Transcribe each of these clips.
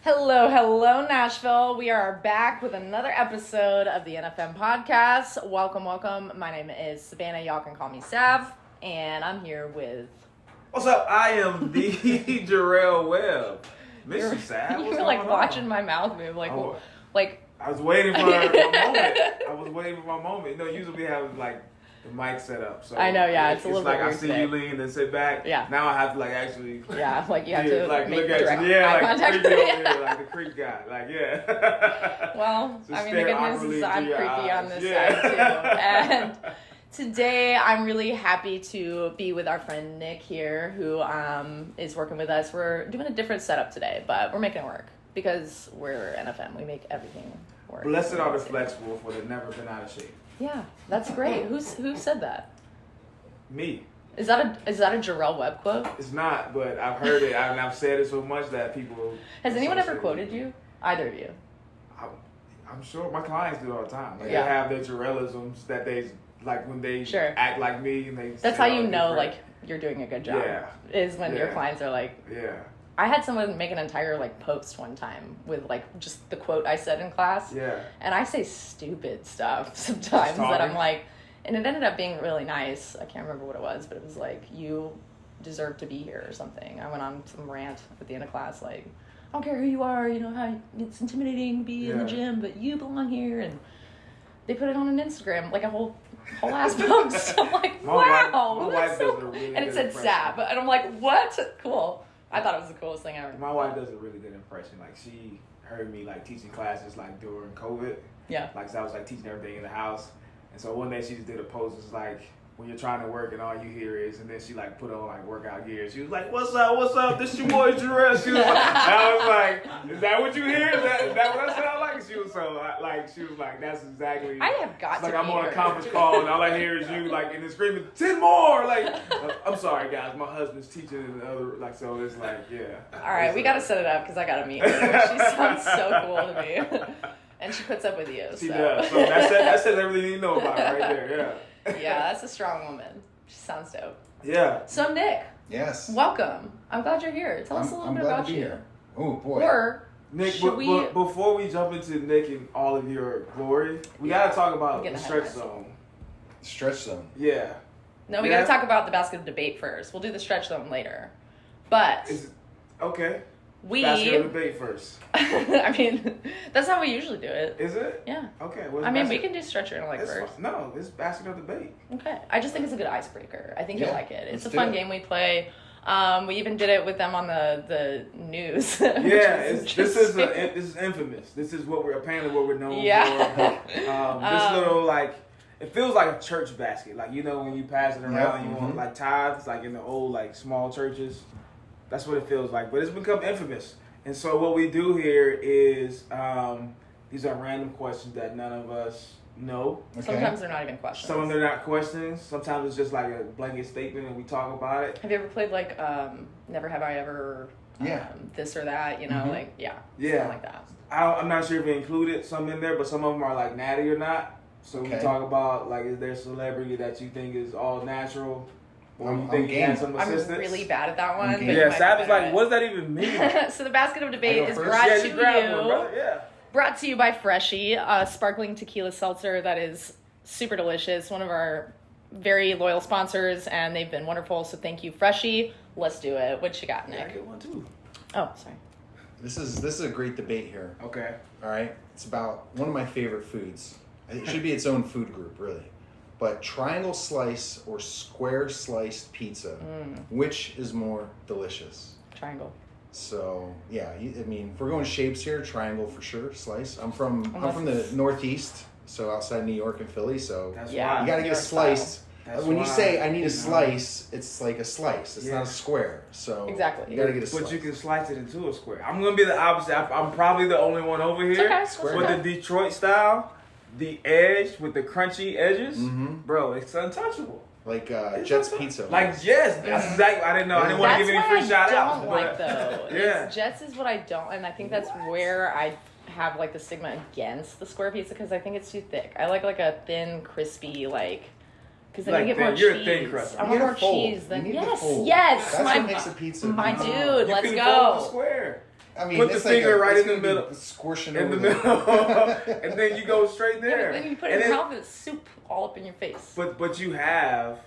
Hello, Nashville. We are back with another episode of the NFM podcast. Welcome. My name is Savannah. Y'all can call me Sav. And I'm here with... What's up? I am the Jarrell Webb. Miss you, Sav. You were like watching my mouth move. Like. I was waiting for my moment. You know, usually we have like the mic set up. So I know, yeah. It's a little bit like weird I see today. you lean and sit back. Yeah. Now I have to like actually. Yeah, like you have to like make look at direct you. Yeah, eye like contact. creepy over here, like the creep guy. Like yeah. Well, Just I mean, the good news is I'm creepy on this side too. And today I'm really happy to be with our friend Nick here, who is working with us. We're doing a different setup today, but we're making it work because we're NFM. We make everything work. Blessed are the flexible, for they've never been out of shape. Yeah, that's great. Who said that? Me. Is that a Jarrell Webb quote? It's not, but I've heard it and I've said it so much that people. Has anyone ever quoted you? Either of you? I'm sure my clients do it all the time. Like Yeah. they have their Jarrellisms that they like when they act like me and they. That's how you know like you're doing a good job. Yeah. Is when your clients are like. Yeah. I had someone make an entire like post one time with like just the quote I said in class. Yeah. And I say stupid stuff sometimes that I'm like, and it ended up being really nice. I can't remember what it was, but it was like, you deserve to be here or something. I went on some rant at the end of class, like, I don't care who you are, you know, how it's intimidating to be in the gym, but you belong here. And they put it on an Instagram, like a whole ass post. I'm like, wow. My wife does a really and it said Sab. And I'm like, what? Cool. I thought it was the coolest thing ever. My wife does a really good impression. Like she heard me like teaching classes like during COVID. Yeah. Like so I was like teaching everything in the house. And so one day she just did a post. It's like when you're trying to work and all you hear is, and then she like put on like workout gear. She was like, "What's up? This your boy Jarrell." She was like, I was like, "Is that what you hear? Is that what I sound like?" And she was she was like, "That's exactly." I have got to like be I'm on here. a conference call and all I hear is you like and then screaming 10 more. Like I'm sorry guys, my husband's teaching in the other like so it's like yeah. All right, we got to set it up because I got to meet her. She sounds so cool to me. And she puts up with you. She does. So that says everything you know about her right there. Yeah. Yeah, that's a strong woman. She sounds dope. Yeah. So Nick. Yes. Welcome. I'm glad you're here. Tell us a little bit about you. Here. Oh boy. Or Nick, before we jump into Nick and all of your glory, we gotta talk about the stretch zone. Stretch zone. Yeah. No, we gotta talk about the basket of debate first. We'll do the stretch zone later. But okay. Basket of debate first. I mean, that's how we usually do it. Is it? Yeah. Okay. I mean, we can do stretch journaling first. No, it's basket of debate. Okay. I just think it's a good icebreaker. I think you'll like it. It's a do fun game we play. We even did it with them on the news. Yeah, this is infamous. This is apparently what we're known for. This little like it feels like a church basket. Like you know when you pass it around and you want like tithes, like in the old like small churches. That's what it feels like. But it's become infamous. And so what we do here is these are random questions that none of us know. Okay. Sometimes they're not even questions. Some of them are not questions. Sometimes it's just like a blanket statement and we talk about it. Have you ever played like Never Have I Ever this or that, you know, like something like that. I'm not sure if we included some in there, but some of them are like natty or not. So we talk about like is there a celebrity that you think is all natural? Or you think you had some assistance? I'm really bad at that one. But yeah, Sav is like, what does that even mean? So the basket of debate is brought to you. Brought to you by Freshie, a sparkling tequila seltzer that is super delicious. One of our very loyal sponsors, and they've been wonderful. So thank you, Freshie. Let's do it. What you got, Nick? Yeah, I get one too. Oh, sorry. This is a great debate here. Okay. All right. It's about one of my favorite foods. It should be its own food group, really. But triangle slice or square sliced pizza, which is more delicious? Triangle. So yeah, I mean, if we're going shapes here, triangle for sure. Slice. I'm from the Northeast, so outside New York and Philly. So you gotta get sliced. When you say I need a slice, it's like a slice. It's not a square. So exactly, you gotta get a slice. But you can slice it into a square. I'm gonna be the opposite. I'm probably the only one over here with the Detroit style. The edge with the crunchy edges, bro, it's untouchable. Like Jets Pizza. Like Jets. That's exactly. I didn't know. I didn't want to give any free shout outs. That's what I don't like though. Jets is what I don't, and I think that's where I have like the stigma against the square pizza because I think it's too thick. I like a thin, crispy because then you get more cheese. You're a thin crust. I want more cheese than yes. That's what makes a pizza. My dude, let's go. You can fold the square. I mean, put the finger right in the middle, squishing in the middle, and then you go straight there. Yeah, then you put it in your mouth and it's soup all up in your face. But you have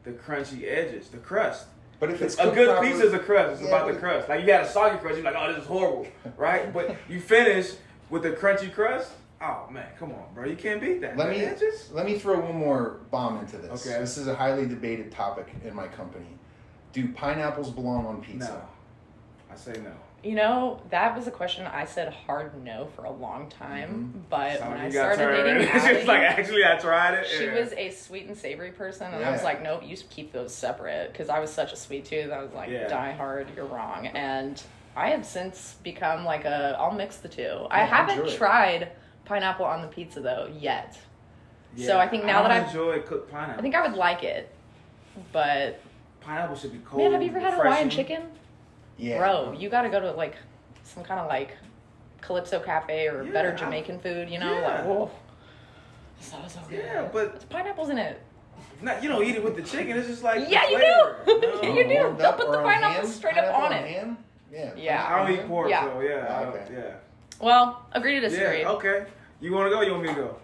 the crunchy edges, the crust. But if it's a good pizza is a crust. It's about the crust. Like you had a soggy crust, you're like, oh, this is horrible, right? But you finish with the crunchy crust. Oh man, come on, bro, you can't beat that. Let me throw one more bomb into this. Okay. This is a highly debated topic in my company. Do pineapples belong on pizza? No, I say no. You know, that was a question I said hard no for a long time, but when I started dating Allie, she's like, actually, I tried it. She was a sweet and savory person, and I was like, nope, you keep those separate, because I was such a sweet tooth. I was like, die hard, you're wrong. And I have since become like I'll mix the two. I haven't tried pineapple on the pizza, though, yet. Yeah, so I think now that I enjoy cooked pineapple. I think I would like it, but... Pineapple should be cold. Man, have you ever had Hawaiian chicken? Yeah. Bro, you gotta go to like some kind of like Calypso Cafe or better Jamaican food, you know? Like, whoa. So good. Yeah, but there's pineapples in it. Not, you don't eat it with the chicken, it's just like you do. No. You do. They'll put the pineapple straight up on it. Ham? Yeah. I don't eat pork, so Well, agree to disagree. Yeah, okay. You wanna go or you want me to go?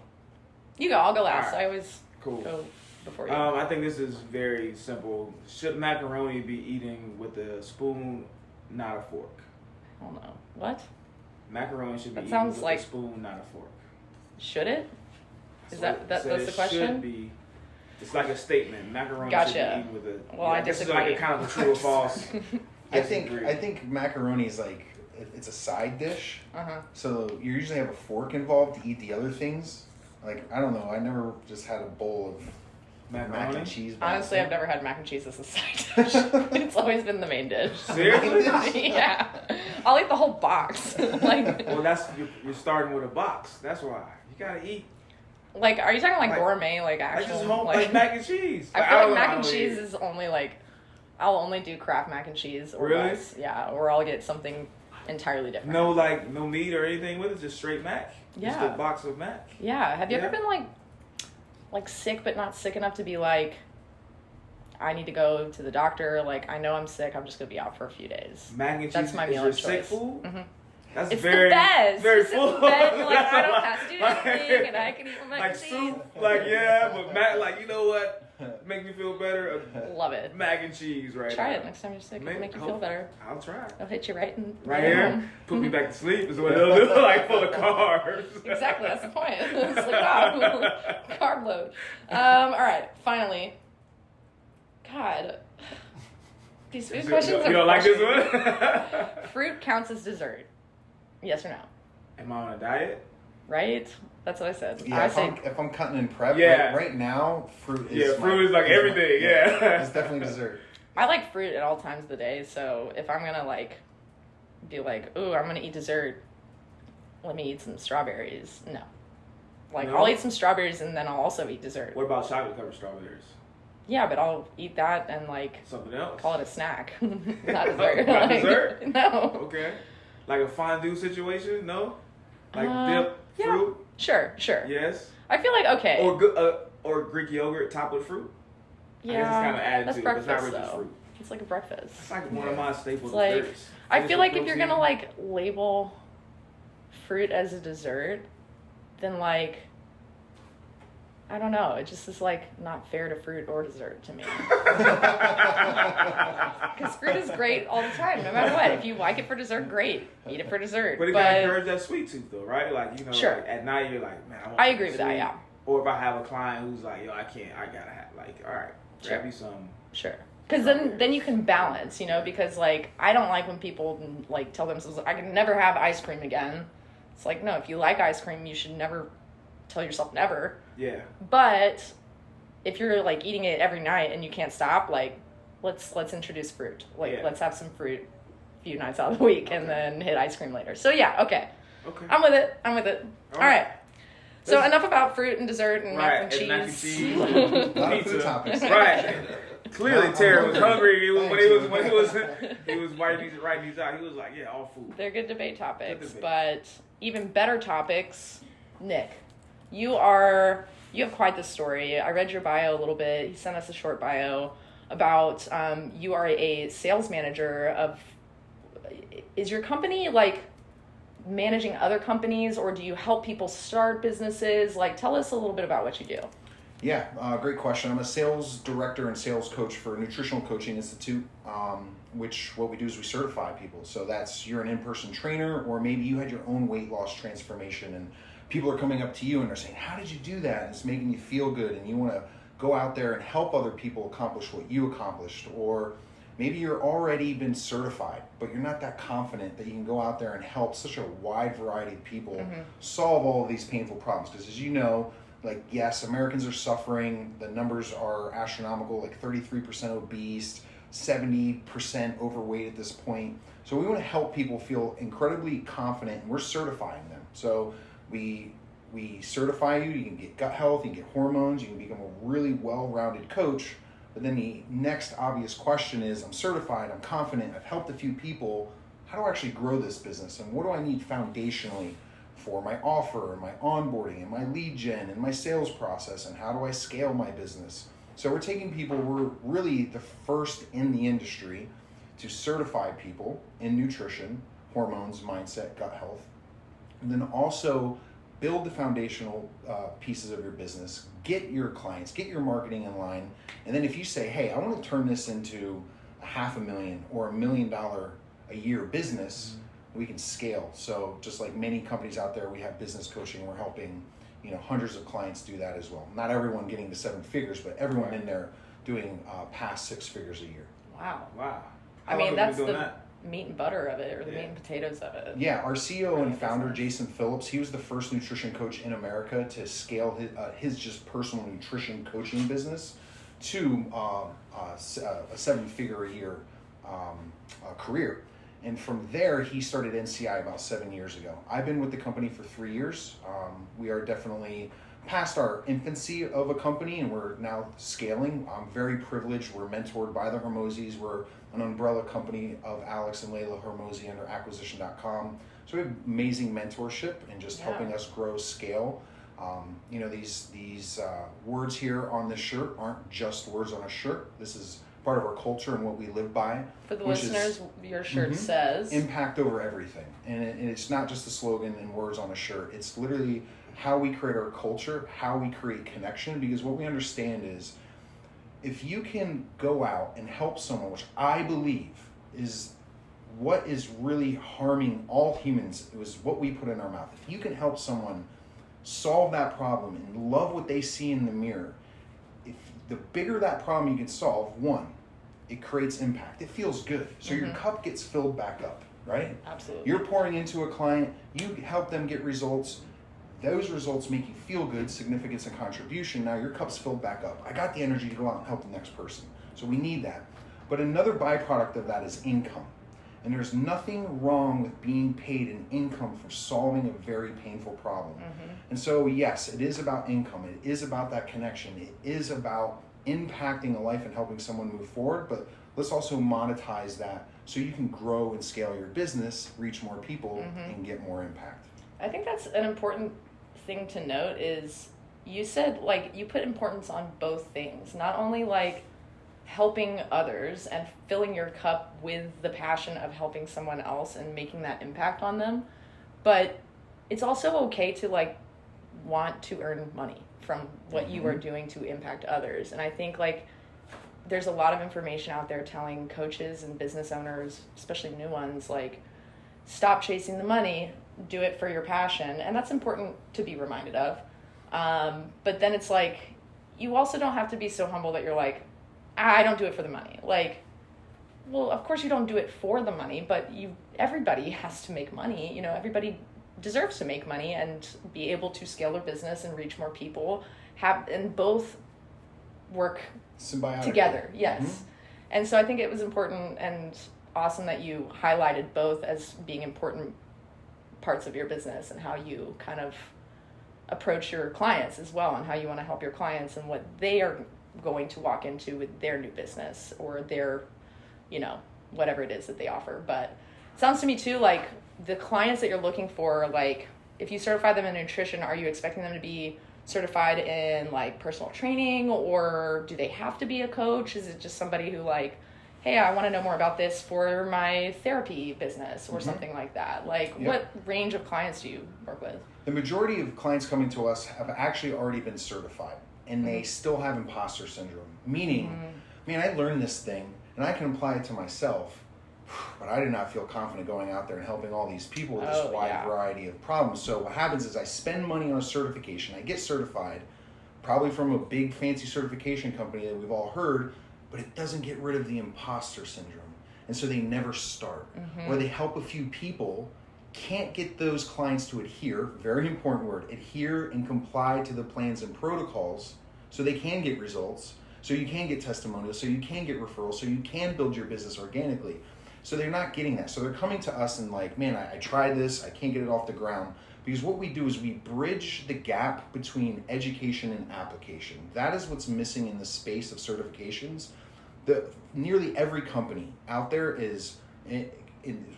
You go, I'll go last. Right. I always go before you. I think this is very simple. Should macaroni be eaten with a spoon, not a fork? I don't know. What? Macaroni should be eaten with a spoon, not a fork. Should it? That's the question? Should be. It's like a statement. Macaroni should be eaten with a... Well, I disagree. This is like a kind of a true or false. I think macaroni is like, it's a side dish. So you usually have a fork involved to eat the other things. Like, I don't know. I never just had a bowl of mac and cheese. Honestly, I've never had mac and cheese as a side dish. It's always been the main dish. Seriously? Yeah. I'll eat the whole box. Well, you're starting with a box. That's why. You gotta eat. Like, are you talking like gourmet, like actual? Like mac and cheese. I feel like mac and cheese is only like, I'll only do Kraft mac and cheese or less. Yeah, or I'll get something entirely different. No meat or anything with it, just straight mac. Yeah. Just a box of mac. Yeah. Have you ever been like sick but not sick enough to be like, I need to go to the doctor, like I know I'm sick, I'm just gonna be out for a few days. Mac and cheese. That's my meal of choice. Sick food? Mm-hmm. That's it's very, the best. very it's full. The best. Like, I don't have to do anything, and I can eat my mac and cheese. Soup, but mac, you know what? Make me feel better. Love it. Mac and cheese, right? Try it next time you're sick. It'll make you feel better. I'll try. It'll hit you right here. Put me back to sleep is what it'll do. Like full of carbs. Exactly. That's the point. It's like carb load. All right. Finally. God. These food questions are. You don't like this one? Fruit counts as dessert. Yes or no? Am I on a diet? Right? That's what I said. Yeah, if I'm cutting in prep, right now, fruit is... Yeah, fruit is like everything, It's definitely dessert. I like fruit at all times of the day, so if I'm going to, be like, ooh, I'm going to eat dessert, let me eat some strawberries. No. I'll eat some strawberries and then I'll also eat dessert. What about chocolate-covered strawberries? Yeah, but I'll eat that and, something else? Call it a snack. Not dessert. Not dessert? No. Okay. Like a fondue situation? No? Dip fruit? Sure. Yes. I feel like okay. Or Greek yogurt topped with fruit. Yeah, I guess it's kind of added that's to breakfast it. It's not really though. fruit. It's like a breakfast. It's like one of my staple desserts. I feel like if you're gonna label fruit as a dessert, then I don't know. It just is not fair to fruit or dessert to me. Because fruit is great all the time, no matter what. If you like it for dessert, great. Eat it for dessert. But it gotta encourage that sweet tooth though, right? Sure. At night you're like, man, I agree with that, yeah. Or if I have a client who's like, yo, I can't, I gotta have, all right, grab you some. Sure. Because then you can balance, because I don't like when people tell themselves, I can never have ice cream again. It's no, if you like ice cream, you should never tell yourself never. Yeah. But if you're eating it every night and you can't stop, let's introduce fruit. Let's have some fruit a few nights out of the week and then hit ice cream later. So yeah, okay. I'm with it. All right. So enough about fruit and dessert and mac and cheese. Mac and cheese. Pizza topics. Right. Clearly Terry was hungry when he was writing these out. He was like, yeah, all food. They're good debate topics, but even better topics. Nick, you have quite the story. I read your bio a little bit. He sent us a short bio about you are a sales manager of is your company like managing other companies, or do you help people start businesses? Like, tell us a little bit about what you do. Yeah, great question. I'm a sales director and sales coach for Nutritional Coaching Institute, which what we do is we certify people. So that's, you're an in-person trainer, or maybe you had your own weight loss transformation and people are coming up to you and they're saying, how did you do that? And it's making you feel good and you want to go out there and help other people accomplish what you accomplished. Or maybe you're already been certified, but you're not that confident that you can go out there and help such a wide variety of people solve all of these painful problems. Because as you know, like, yes, Americans are suffering. The numbers are astronomical, like 33% obese, 70% overweight at this point. So we want to help people feel incredibly confident, and we're certifying them. So we certify you. You can get gut health, you can get hormones, you can become a really well-rounded coach. But then the next obvious question is, I'm certified, I'm confident, I've helped a few people. How do I actually grow this business? And what do I need foundationally for my offer and my onboarding and my lead gen and my sales process, and how do I scale my business? So we're taking people, we're really the first in the industry to certify people in nutrition, hormones, mindset, gut health, and then also build the foundational pieces of your business, get your clients, get your marketing in line, and then if you say, hey, I want to turn this into a $500,000 or $1 million a year business, we can scale. So just like many companies out there, we have business coaching. We're helping, hundreds of clients do that as well. Not everyone getting to 7 figures, but everyone in there doing past 6 figures a year. Wow. I mean, that's the meat and butter of it, or the meat and potatoes of it. Yeah, our CEO and founder, Jason Phillips, he was the first nutrition coach in America to scale his just personal nutrition coaching business to a 7-figure a year career. And from there, he started NCI about 7 years ago. I've been with the company for 3 years. We are definitely past our infancy of a company, and we're now scaling. I'm very privileged. We're mentored by the Hermosis. We're an umbrella company of Alex and Layla Hermosi under acquisition.com. So we have amazing mentorship and just helping us grow, scale. These words here on this shirt aren't just words on a shirt. This is part of our culture and what we live by. For the listeners, your shirt says impact over everything. And it's not just a slogan and words on a shirt. It's literally how we create our culture, how we create connection. Because what we understand is, if you can go out and help someone, which I believe is what is really harming all humans, it was what we put in our mouth. If you can help someone solve that problem and love what they see in the mirror, if the bigger that problem you can solve, one, it creates impact. It feels good. So your cup gets filled back up, right? Absolutely. You're pouring into a client, you help them get results. Those results make you feel good, significance and contribution. Now your cup's filled back up. I got the energy to go out and help the next person. So we need that. But another byproduct of that is income. And there's nothing wrong with being paid an income for solving a very painful problem. And so yes, it is about income. It is about that connection. It is about impacting a life and helping someone move forward. But let's also monetize that so you can grow and scale your business, reach more people, and get more impact. I think that's an important thing to note is you said, like, you put importance on both things. Not only like helping others and filling your cup with the passion of helping someone else and making that impact on them, but it's also okay to like want to earn money from what you are doing to impact others. And I think like there's a lot of information out there telling coaches and business owners, especially new ones, like, stop chasing the money, do it for your passion. And that's important to be reminded of. But then it's like, you also don't have to be so humble that you're like, I don't do it for the money. Like, well, of course you don't do it for the money, but everybody has to make money. Everybody deserves to make money and be able to scale their business and reach more people, and both work together. Yes. And so I think it was important and awesome that you highlighted both as being important parts of your business and how you kind of approach your clients as well, and how you want to help your clients and what they are going to walk into with their new business or their, whatever it is that they offer. But it sounds to me too like the clients that you're looking for, like if you certify them in nutrition, are you expecting them to be certified in like personal training, or do they have to be a coach? Is it just somebody who like hey, I want to know more about this for my therapy business or something like that. Like, what range of clients do you work with? The majority of clients coming to us have actually already been certified, and they still have imposter syndrome. Meaning, man, I learned this thing, and I can apply it to myself, but I did not feel confident going out there and helping all these people with this wide variety of problems. So what happens is I spend money on a certification. I get certified, probably from a big fancy certification company that we've all heard, but it doesn't get rid of the imposter syndrome. And so they never start. Or they help a few people, can't get those clients to adhere, very important word, adhere and comply to the plans and protocols so they can get results, so you can get testimonials, so you can get referrals, so you can build your business organically. So they're not getting that. So they're coming to us and like, man, I tried this, I can't get it off the ground. Because what we do is we bridge the gap between education and application. That is what's missing in the space of certifications. Nearly every company out there is,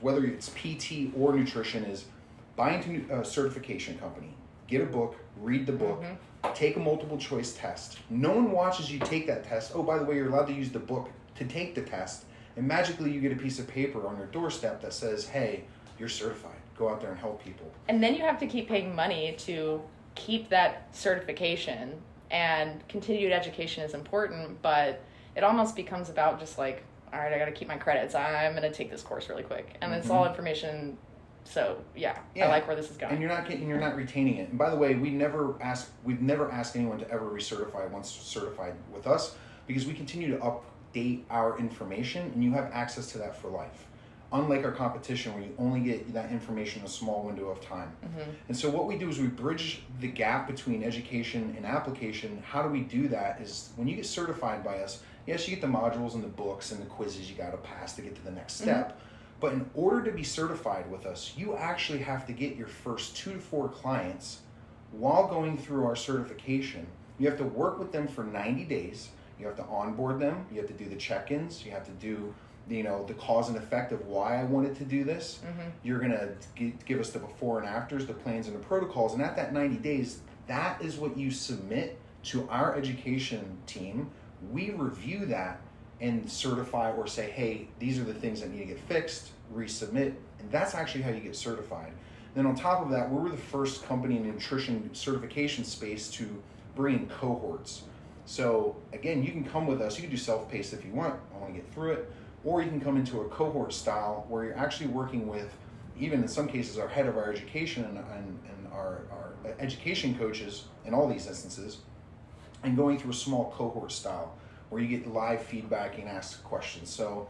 whether it's PT or nutrition, is buy into a certification company, get a book, read the book, take a multiple choice test. No one watches you take that test. Oh, by the way, you're allowed to use the book to take the test. And magically you get a piece of paper on your doorstep that says, hey, you're certified. Go out there and help people. And then you have to keep paying money to keep that certification, and continued education is important, but it almost becomes about just like, all right, I got to keep my credits. I'm going to take this course really quick. And it's all information. So yeah, I like where this is going. And you're not retaining it. And by the way, we've never asked anyone to ever recertify once certified with us, because we continue to update our information and you have access to that for life. Unlike our competition where you only get that information in a small window of time. And so what we do is we bridge the gap between education and application. How do we do that is when you get certified by us, yes, you get the modules and the books and the quizzes you got to pass to get to the next step. But in order to be certified with us, you actually have to get your first 2 to 4 clients while going through our certification. You have to work with them for 90 days. You have to onboard them. You have to do the check-ins. You have to do the cause and effect of why I wanted to do this. You're going to give us the before and afters, the plans and the protocols. And at that 90 days, that is what you submit to our education team. We review that and certify or say, hey, these are the things that need to get fixed, resubmit. And that's actually how you get certified. Then on top of that, we were the first company in the nutrition certification space to bring in cohorts. So again, you can come with us. You can do self-paced if you want. I want to get through it. Or you can come into a cohort style where you're actually working with, even in some cases, our head of our education and our education coaches in all these instances, and going through a small cohort style where you get live feedback and ask questions. So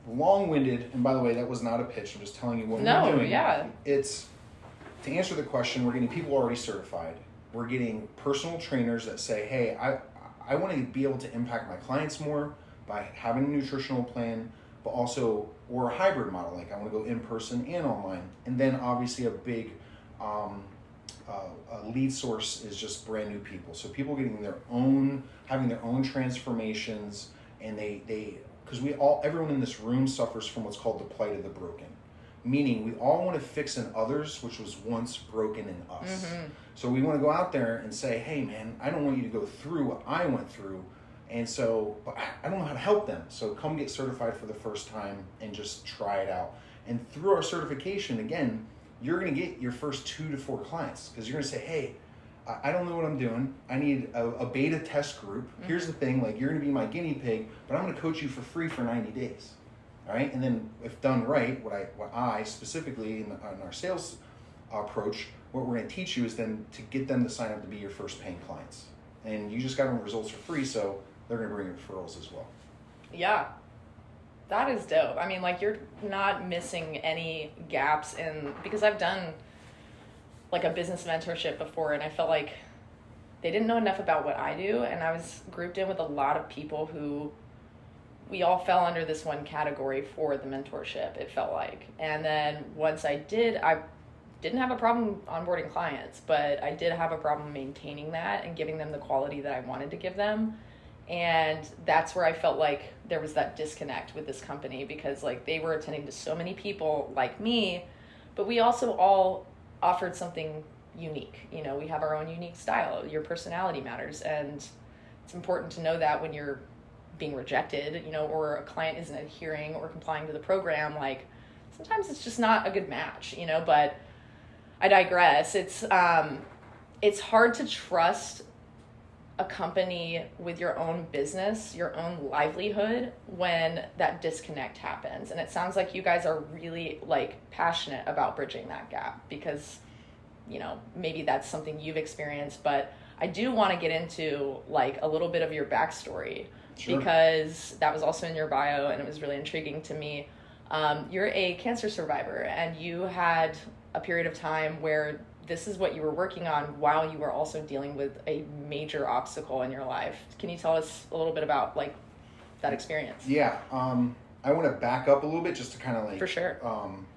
long-winded, and by the way, that was not a pitch. I'm just telling you what we're doing. It's to answer the question, we're getting people already certified. We're getting personal trainers that say, hey, I want to be able to impact my clients more by having a nutritional plan, but also, or a hybrid model, like I want to go in person and online. And then obviously a big lead source is just brand new people. So people getting having their own transformations, and because everyone in this room suffers from what's called the plight of the broken. Meaning we all want to fix in others, which was once broken in us. So we want to go out there and say, hey man, I don't want you to go through what I went through. And so, but I don't know how to help them. So come get certified for the first time and just try it out. And through our certification, again, you're going to get your first 2 to 4 clients, because you're going to say, hey, I don't know what I'm doing. I need a beta test group. Here's the thing, like you're going to be my guinea pig, but I'm going to coach you for free for 90 days. All right. And then if done right, what I specifically in our sales approach, what we're going to teach you is then to get them to sign up to be your first paying clients. And you just got them results for free. So they're going to bring referrals as well. Yeah. That is dope. I mean, like you're not missing any gaps because I've done like a business mentorship before, and I felt like they didn't know enough about what I do. And I was grouped in with a lot of people who we all fell under this one category for the mentorship, it felt like. And then once I didn't have a problem onboarding clients, but I did have a problem maintaining that and giving them the quality that I wanted to give them. And that's where I felt like there was that disconnect with this company, because like they were attending to so many people like me, but we also all offered something unique. You know, we have our own unique style. Your personality matters. And it's important to know that when you're being rejected, you know, or a client isn't adhering or complying to the program, like sometimes it's just not a good match, you know. But I digress. It's hard to trust a company with your own business, your own livelihood, when that disconnect happens. And it sounds like you guys are really like passionate about bridging that gap, because, you know, maybe that's something you've experienced. But I do want to get into like a little bit of your backstory. Sure. Because that was also in your bio and it was really intriguing to me. You're a cancer survivor, and you had a period of time where this is what you were working on while you were also dealing with a major obstacle in your life. Can you tell us a little bit about like that experience? Yeah. I want to back up a little bit just to kind of like, for sure,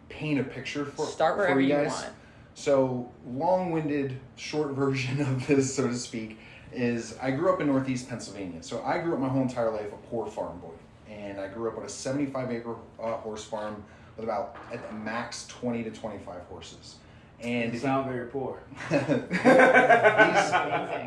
paint a picture start wherever you want. So long-winded, short version of this, so to speak, is I grew up in Northeast Pennsylvania. So I grew up my whole entire life a poor farm boy. And I grew up on a 75-acre horse farm with about at the max 20 to 25 horses. And you sound very poor.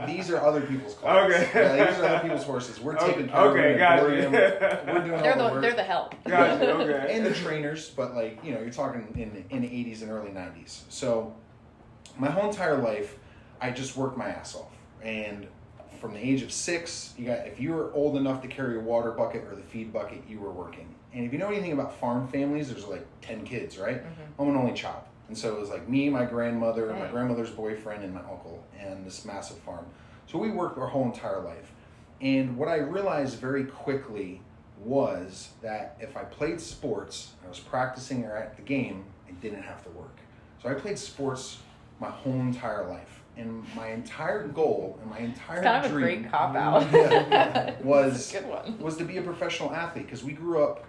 these are other people's cars. Okay. Yeah, these are other people's horses. We're taking care of them. Okay, gotcha. We're doing all the work. They're the help. Gotcha, okay. And the trainers, but like, you know, you're talking in the 80s and early 90s. So my whole entire life, I just worked my ass off. And from the age of 6, if you were old enough to carry a water bucket or the feed bucket, you were working. And if you know anything about farm families, there's like 10 kids, right? Mm-hmm. I'm an only child. And so it was like me, my grandmother, my grandmother's boyfriend, and my uncle, and this massive farm. So we worked our whole entire life. And what I realized very quickly was that if I played sports, I was practicing or at the game, I didn't have to work. So I played sports my whole entire life. And my entire goal and my entire it's kind of dream a great cop-out. was a good one. Was to be a professional athlete, because we grew up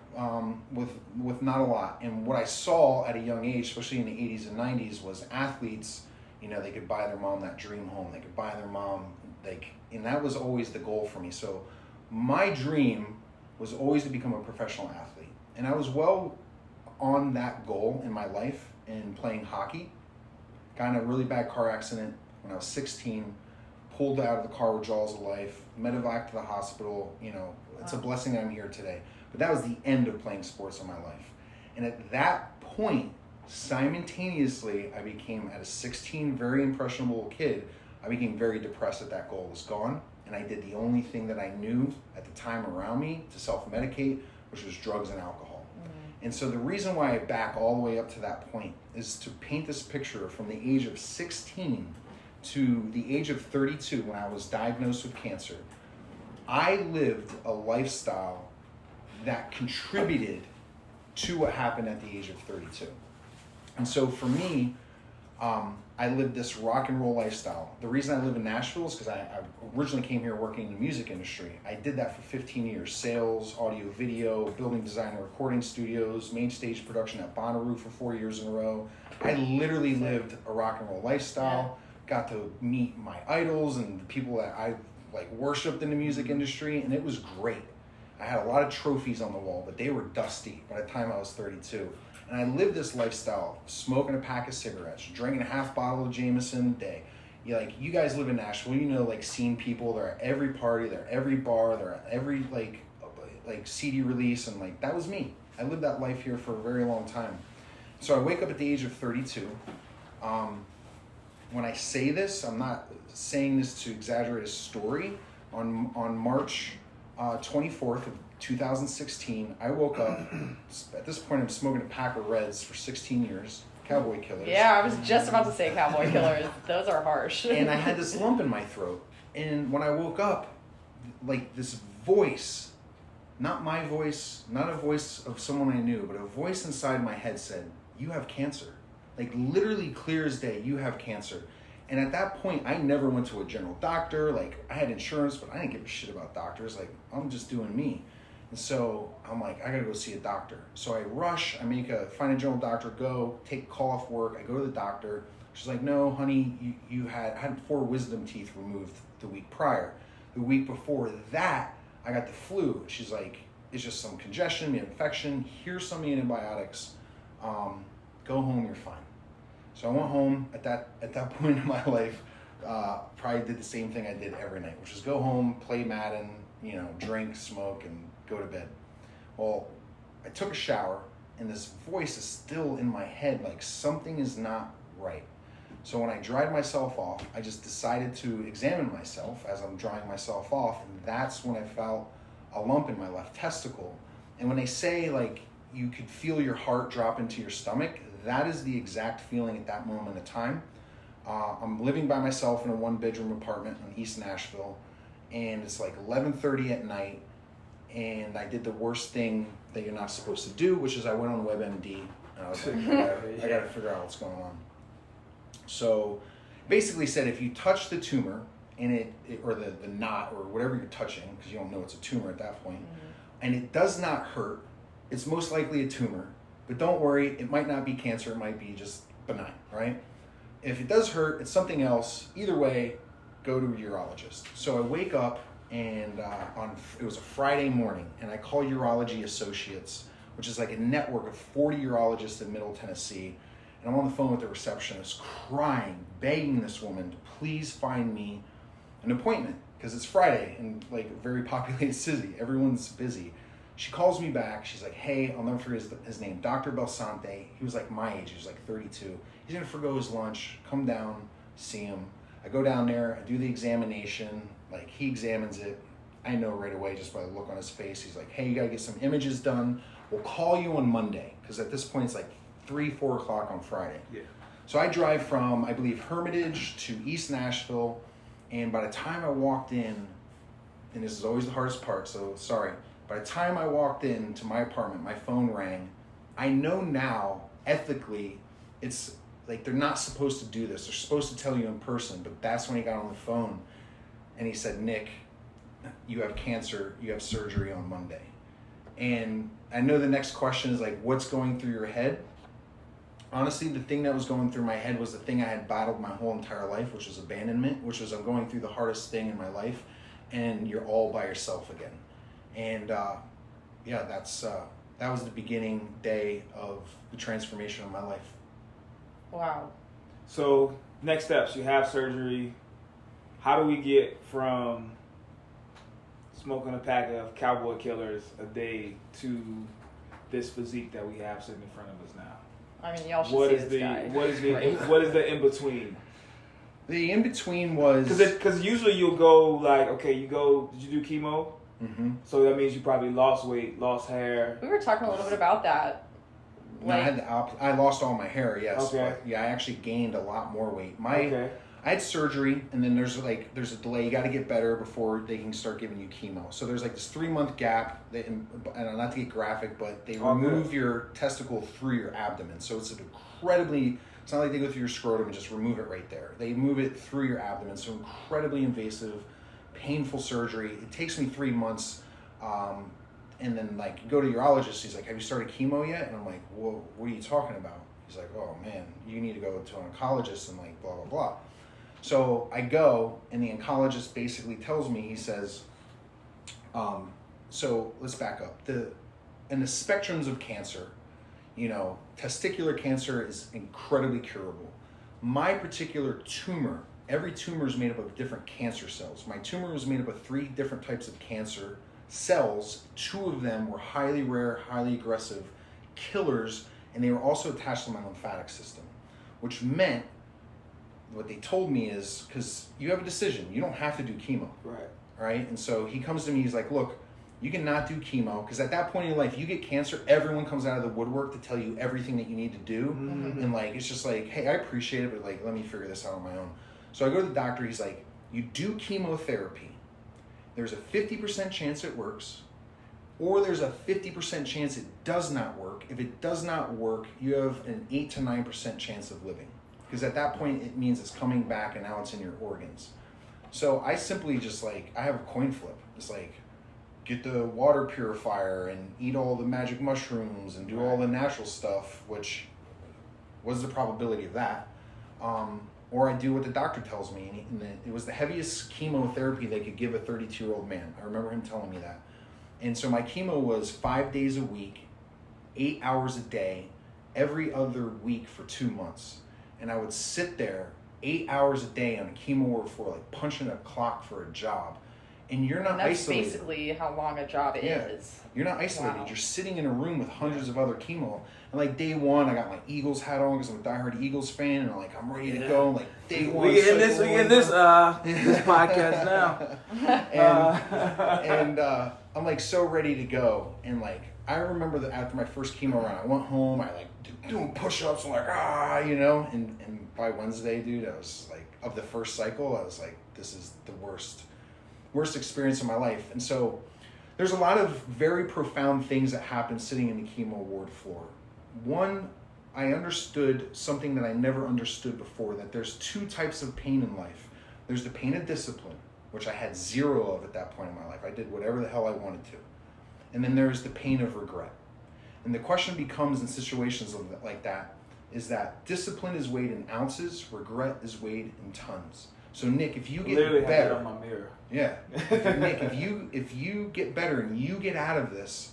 with not a lot. And what I saw at a young age, especially in the 80s and 90s, was athletes, you know, they could buy their mom that dream home. They could buy their mom, and that was always the goal for me. So my dream was always to become a professional athlete. And I was well on that goal in my life in playing hockey. Got in a really bad car accident when I was 16, pulled out of the car with jaws of life, medevac to the hospital. You know, it's a blessing that I'm here today. But that was the end of playing sports in my life. And at that point, simultaneously, I became, at a 16, very impressionable kid, I became very depressed that that goal was gone. And I did the only thing that I knew at the time around me to self-medicate, which was drugs and alcohol. Mm-hmm. And so the reason why I back all the way up to that point is to paint this picture from the age of 16 to the age of 32, when I was diagnosed with cancer. I lived a lifestyle that contributed to what happened at the age of 32. And so for me, I lived this rock and roll lifestyle. The reason I live in Nashville is because I originally came here working in the music industry. I did that for 15 years. Sales, audio, video, building design and recording studios, main stage production at Bonnaroo for 4 years in a row. I literally lived a rock and roll lifestyle. Got to meet my idols and the people that I worshipped in the music industry, and it was great. I had a lot of trophies on the wall, but they were dusty by the time I was 32. And I lived this lifestyle, smoking a pack of cigarettes, drinking a half bottle of Jameson a day. You guys live in Nashville, you know, scene people. They're at every party, they're at every bar, they're at every CD release, and that was me. I lived that life here for a very long time. So I wake up at the age of 32. When I say this, I'm not saying this to exaggerate a story. On March 24th of 2016, I woke up. At this point, I'm smoking a pack of Reds for 16 years. Cowboy Killers. Yeah, I was just about to say Cowboy Killers. Those are harsh. And I had this lump in my throat. And when I woke up, this voice, not my voice, not a voice of someone I knew, but a voice inside my head said, "You have cancer." Literally clear as day, "You have cancer." And at that point, I never went to a general doctor. I had insurance, but I didn't give a shit about doctors. I'm just doing me. And so I'm I gotta go see a doctor. So I rush, find a general doctor, call off work. I go to the doctor. She's like, "No, honey, I had 4 wisdom teeth removed the week prior. The week before that, I got the flu." She's like, "It's just some congestion, infection. Here's some antibiotics. Go home, you're fine." So I went home. At that point in my life, probably did the same thing I did every night, which was go home, play Madden, drink, smoke, and go to bed. Well, I took a shower, and this voice is still in my head, like something is not right. So when I dried myself off, I just decided to examine myself as I'm drying myself off, and that's when I felt a lump in my left testicle. And when they say, like, you could feel your heart drop into your stomach, that is the exact feeling at that moment of time. I'm living by myself in a 1-bedroom apartment in East Nashville, and it's like 11:30 at night, and I did the worst thing that you're not supposed to do, which is I went on WebMD, and I was like, I gotta figure out what's going on. So basically said, if you touch the tumor, and or the knot, or whatever you're touching, because you don't know it's a tumor at that point, and it does not hurt, it's most likely a tumor, but don't worry, it might not be cancer, it might be just benign, right? If it does hurt, it's something else. Either way, go to a urologist. So I wake up, and it was a Friday morning, and I call Urology Associates, which is like a network of 40 urologists in Middle Tennessee, and I'm on the phone with the receptionist, crying, begging this woman to please find me an appointment, because it's Friday, and like a very populated city, everyone's busy. She calls me back. She's like, hey, I'll never forget his name, Dr. Belsante. He was like my age. He was like 32. He's going to forgo his lunch, come down, see him. I go down there. I do the examination. Like, he examines it. I know right away just by the look on his face. He's like, hey, you got to get some images done. We'll call you on Monday, because at this point it's like 3-4 o'clock on Friday. Yeah. So I drive from, I believe, Hermitage to East Nashville. And by the time I walked in, and this is always the hardest part, so sorry. By the time I walked into my apartment, my phone rang. I know now, ethically, it's like they're not supposed to do this. They're supposed to tell you in person, but that's when he got on the phone and he said, Nick, you have cancer, you have surgery on Monday. And I know the next question is like, what's going through your head? Honestly, the thing that was going through my head was the thing I had battled my whole entire life, which was abandonment, which was I'm going through the hardest thing in my life, and you're all by yourself again. And that was the beginning day of the transformation of my life. Wow. So next steps, you have surgery. How do we get from smoking a pack of Cowboy Killers a day to this physique that we have sitting in front of us now? I mean, y'all should see this guy. What is the in between? The in between was because usually you'll go like, okay, did you do chemo? Mm-hmm. So that means you probably lost weight, lost hair. We were talking a little bit about that. Like, no, I lost all my hair, yes. Okay. But I actually gained a lot more weight. I had surgery, and then there's a delay. You got to get better before they can start giving you chemo. So there's like this 3-month gap. And not to get graphic, but they remove your testicle through your abdomen. So it's it's not like they go through your scrotum and just remove it right there. They move it through your abdomen. So incredibly invasive, painful surgery. It takes me 3 months. And then like go to urologist. He's like, have you started chemo yet? And I'm like, well, what are you talking about? He's like, oh man, you need to go to an oncologist and like blah, blah, blah. So I go, and the oncologist basically tells me, he says, so let's back up. In the spectrums of cancer, testicular cancer is incredibly curable. My particular tumor, every tumor is made up of different cancer cells. My tumor was made up of 3 different types of cancer cells. 2 of them were highly rare, highly aggressive killers, and they were also attached to my lymphatic system, which meant what they told me is, because you have a decision, you don't have to do chemo. Right? And so he comes to me, he's like, look, you cannot do chemo, because at that point in your life, you get cancer, everyone comes out of the woodwork to tell you everything that you need to do. Mm-hmm. And like, it's just like, hey, I appreciate it, but like, let me figure this out on my own. So I go to the doctor, he's like, you do chemotherapy. There's a 50% chance it works, or there's a 50% chance it does not work. If it does not work, you have an 8 to 9% chance of living. Because at that point, it means it's coming back and now it's in your organs. So I simply just I have a coin flip. It's like, get the water purifier and eat all the magic mushrooms and do all the natural stuff, which was the probability of that. Or I do what the doctor tells me. And it was the heaviest chemotherapy they could give a 32-year-old man. I remember him telling me that. And so my chemo was 5 days a week, 8 hours a day, every other week for 2 months. And I would sit there 8 hours a day on a chemo ward floor, like punching a clock for a job. And you're not isolated. That's basically how long a job is. You're not isolated. Wow. You're sitting in a room with hundreds of other chemo. And like day one, I got my Eagles hat on because I'm a diehard Eagles fan, and like I'm ready to go. And, like day one, we in this podcast now. and I'm like so ready to go. And like I remember that after my first chemo run, I went home. I like doing push-ups. I'm like and by Wednesday, dude, I was like of the first cycle, I was like, this is the worst experience of my life. And so there's a lot of very profound things that happen sitting in the chemo ward floor. One, I understood something that I never understood before, that there's two types of pain in life. There's the pain of discipline, which I had zero of at that point in my life. I did whatever the hell I wanted to. And then there's the pain of regret. And the question becomes in situations like that, is that discipline is weighed in ounces, regret is weighed in tons. So Nick, if you get literally better, have that on my mirror. Yeah, Nick, if you get better and you get out of this,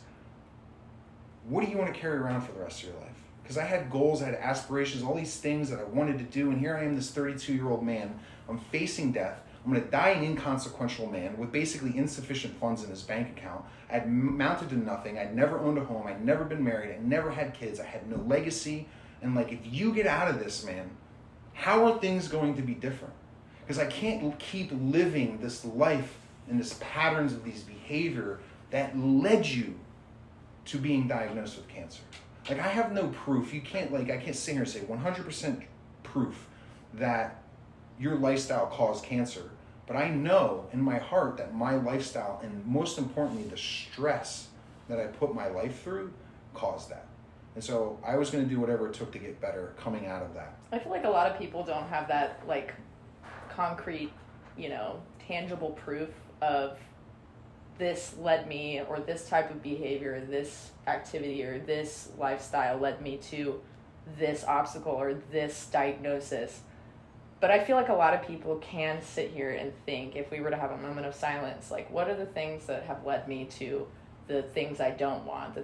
what do you want to carry around for the rest of your life? Because I had goals, I had aspirations, all these things that I wanted to do, and here I am, this 32-year-old man. I'm facing death. I'm going to die an inconsequential man with basically insufficient funds in his bank account. I had mounted to nothing. I'd never owned a home. I'd never been married. I never had kids. I had no legacy. And like, if you get out of this, man, how are things going to be different? Because I can't keep living this life and this patterns of these behavior that led you to being diagnosed with cancer. Like, I have no proof. I can't sit here and say 100% proof that your lifestyle caused cancer. But I know in my heart that my lifestyle, and most importantly, the stress that I put my life through, caused that. And so I was going to do whatever it took to get better coming out of that. I feel like a lot of people don't have that, like, concrete, tangible proof of this led me, or this type of behavior, this activity, or this lifestyle led me to this obstacle or this diagnosis. But I feel like a lot of people can sit here and think, if we were to have a moment of silence, like, what are the things that have led me to the things I don't want,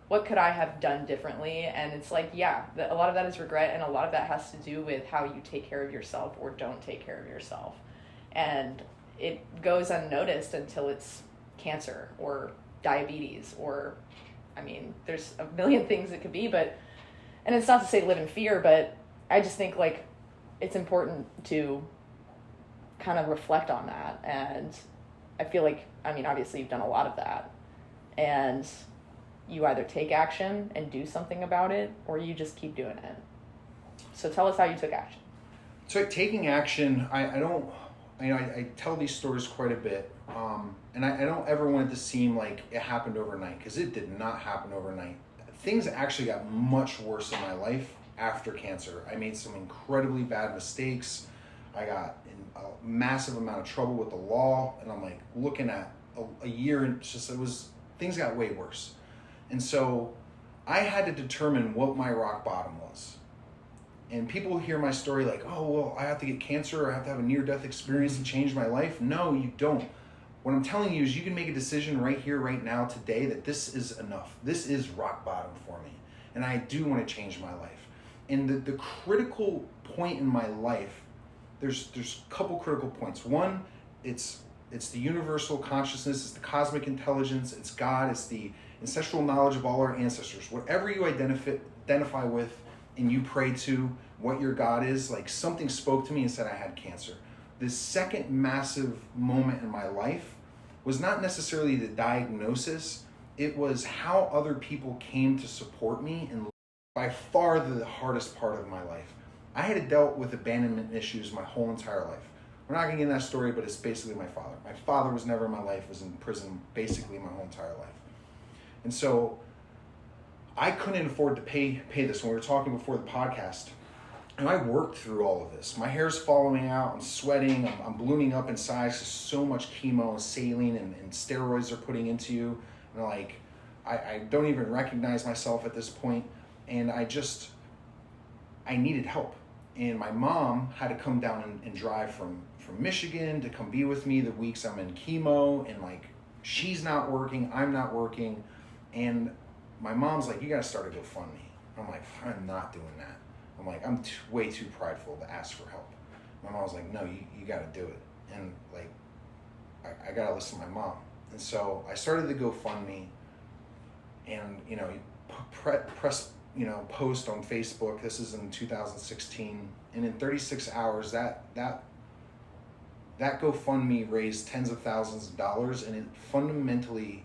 what could I have done differently? And it's like, yeah, a lot of that is regret, and a lot of that has to do with how you take care of yourself or don't take care of yourself. And it goes unnoticed until it's cancer or diabetes, or, there's a million things it could be, and it's not to say live in fear, but I just think, like, it's important to kind of reflect on that. And I feel like, obviously you've done a lot of that, and you either take action and do something about it, or you just keep doing it. So tell us how you took action. So taking action, I tell these stories quite a bit, and I don't ever want it to seem like it happened overnight, because it did not happen overnight. Things actually got much worse in my life after cancer. I made some incredibly bad mistakes. I got in a massive amount of trouble with the law, and I'm like looking at a year, and things got way worse. And so I had to determine what my rock bottom was. And people hear my story like, oh, well, I have to get cancer, or I have to have a near-death experience to change my life. No, you don't. What I'm telling you is you can make a decision right here, right now, today, that this is enough. This is rock bottom for me. And I do want to change my life. And the critical point in my life, there's a couple critical points. One, it's the universal consciousness, it's the cosmic intelligence, it's God, it's the ancestral knowledge of all our ancestors. Whatever you identify with and you pray to, what your God is, like, something spoke to me and said I had cancer. The second massive moment in my life was not necessarily the diagnosis, it was how other people came to support me, and by far the hardest part of my life. I had dealt with abandonment issues my whole entire life. We're not going to get in that story, but it's basically my father. My father was never in my life, was in prison basically my whole entire life. And so I couldn't afford to pay this. When we were talking before the podcast, and I worked through all of this. My hair's falling out, I'm sweating, I'm ballooning up in size, there's so much chemo and saline and steroids are putting into you. And like, I don't even recognize myself at this point. And I needed help. And my mom had to come down and drive from Michigan to come be with me the weeks I'm in chemo, and like, she's not working, I'm not working. And my mom's like, you gotta start a GoFundMe. I'm like, I'm not doing that. I'm like, I'm way too prideful to ask for help. My mom's like, no, you gotta do it. And like, I got to listen to my mom. And so I started the GoFundMe, and, you know, press, you know, post on Facebook. This is in 2016. And in 36 hours, that GoFundMe raised tens of thousands of dollars, and it fundamentally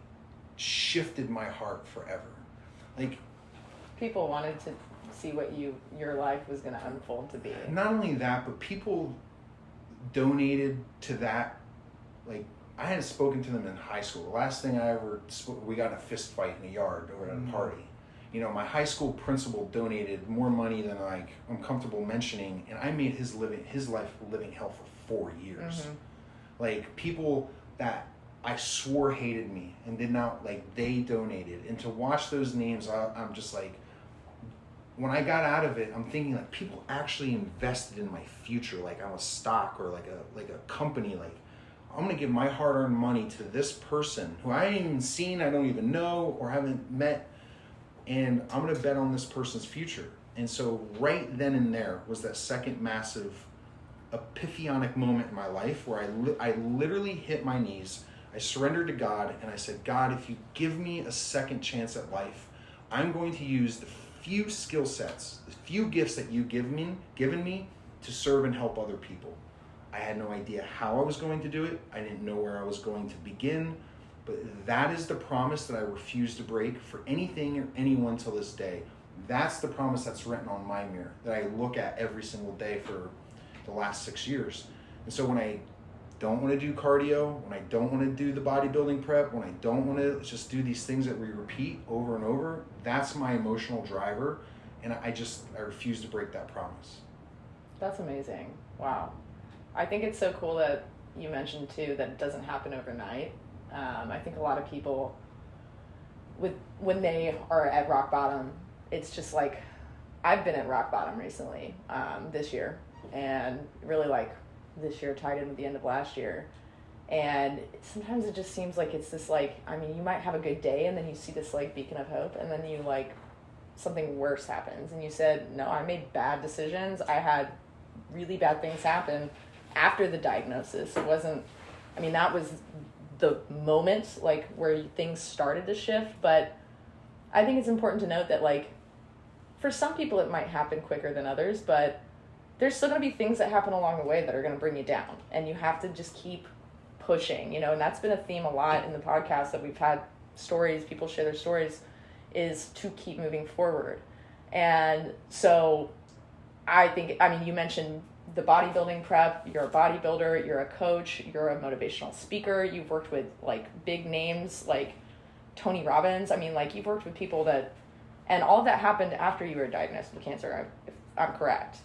shifted my heart forever. Like, people wanted to see what your life was going to unfold to be. Not only that, but people donated to that. Like, I had spoken to them in high school. The last thing I ever spoke, we got in a fist fight in a yard or at a party. You know, my high school principal donated more money than I'm comfortable mentioning, and I made his life living hell for 4 years. Like, people that I swore hated me and did not, like, they donated. And to watch those names, I'm just like, when I got out of it, I'm thinking, like, people actually invested in my future, like I'm a stock or like a company. Like, I'm gonna give my hard-earned money to this person who I ain't even seen, I don't even know, or haven't met, and I'm gonna bet on this person's future. And so right then and there was that second massive epiphanic moment in my life where I literally hit my knees. I surrendered to God, and I said, God, if you give me a second chance at life, I'm going to use the few skill sets, the few gifts that you've given me to serve and help other people. I had no idea how I was going to do it. I didn't know where I was going to begin, but that is the promise that I refuse to break for anything or anyone till this day. That's the promise that's written on my mirror that I look at every single day for the last 6 years. And so when I don't want to do cardio, when I don't want to do the bodybuilding prep, when I don't want to just do these things that we repeat over and over, that's my emotional driver, and I refuse to break that promise. That's amazing. Wow. I think it's so cool that you mentioned too that it doesn't happen overnight. I think a lot of people, when they are at rock bottom, it's just like, I've been at rock bottom recently, this year, and really like this year tied in with the end of last year. And sometimes it just seems like it's this like, I mean, you might have a good day and then you see this like beacon of hope, and then you like, something worse happens. And you said, no, I made bad decisions. I had really bad things happen after the diagnosis. It wasn't, I mean, that was the moment like where things started to shift. But I think it's important to note that like, for some people it might happen quicker than others, but there's still going to be things that happen along the way that are going to bring you down, and you have to just keep pushing, you know. And that's been a theme a lot in the podcast that we've had stories, people share their stories, is to keep moving forward. And so I think, I mean, you mentioned the bodybuilding prep, you're a bodybuilder, you're a coach, you're a motivational speaker, you've worked with like big names like Tony Robbins. I mean, like, you've worked with people that, and all of that happened after you were diagnosed with cancer, if I'm correct.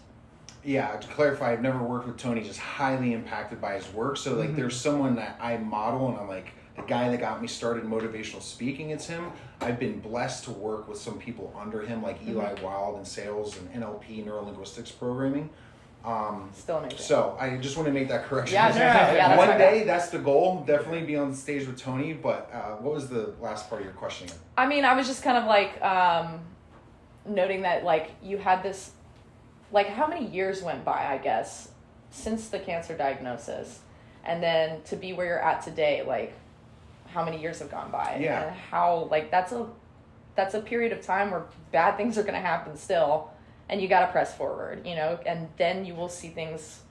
Yeah, to clarify, I've never worked with Tony, just highly impacted by his work. So like, there's someone that I model, and I'm like, the guy that got me started in motivational speaking, it's him. I've been blessed to work with some people under him, like Eli Wild in sales and NLP, neuro-linguistics programming. Still amazing. So I just want to make that correction. Yeah, that's one day, that's the goal. Definitely be on the stage with Tony. But what was the last part of your question? I mean, I was just kind of like noting that like you had this, like, how many years went by, I guess, since the cancer diagnosis, and then to be where you're at today, like, how many years have gone by? Yeah. And how, like, that's a period of time where bad things are going to happen still, and you got to press forward, you know, and then you will see things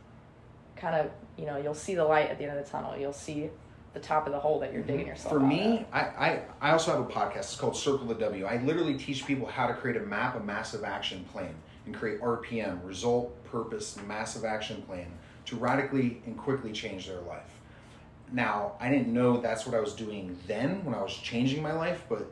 kind of, you know, you'll see the light at the end of the tunnel. You'll see the top of the hole that you're digging yourself For out me, of. I also have a podcast. It's called Circle the W. I literally teach people how to create a map, a massive action plan, and create RPM, result, purpose, massive action plan, to radically and quickly change their life. Now, I didn't know that's what I was doing then when I was changing my life, but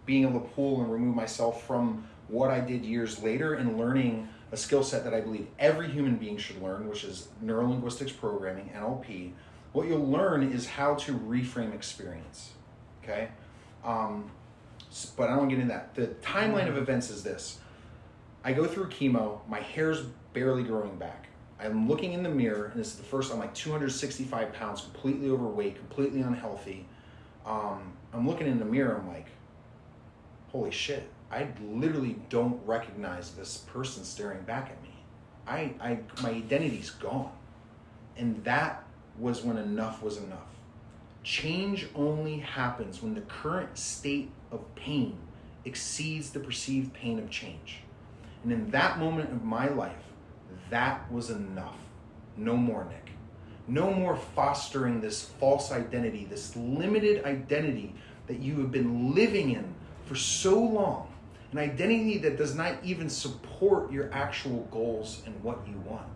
being able to pull and remove myself from what I did years later and learning a skill set that I believe every human being should learn, which is neuro-linguistics programming, NLP. What you'll learn is how to reframe experience, okay? But I don't want to get into that. The timeline of events is this. I go through chemo, my hair's barely growing back. I'm looking in the mirror, and this is the first, I'm like 265 pounds, completely overweight, completely unhealthy. I'm looking in the mirror, I'm like, holy shit, I literally don't recognize this person staring back at me. My identity's gone. And that was when enough was enough. Change only happens when the current state of pain exceeds the perceived pain of change. And in that moment of my life, that was enough. No more, Nick. No more fostering this false identity, this limited identity that you have been living in for so long. An identity that does not even support your actual goals and what you want.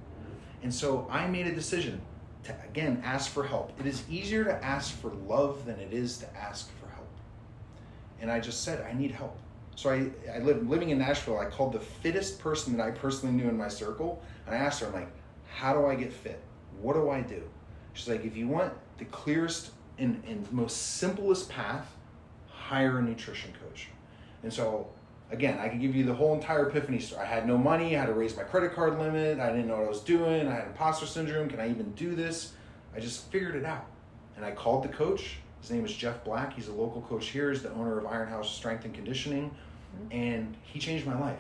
And so I made a decision to, again, ask for help. It is easier to ask for love than it is to ask for help. And I just said, I need help. So I living in Nashville, I called the fittest person that I personally knew in my circle, and I asked her, I'm like, how do I get fit? What do I do? She's like, if you want the clearest and most simplest path, hire a nutrition coach. And so, again, I can give you the whole entire epiphany story. I had no money, I had to raise my credit card limit, I didn't know what I was doing, I had imposter syndrome, can I even do this? I just figured it out. And I called the coach. His name is Jeff Black. He's a local coach here. He's the owner of Iron House Strength and Conditioning. And he changed my life.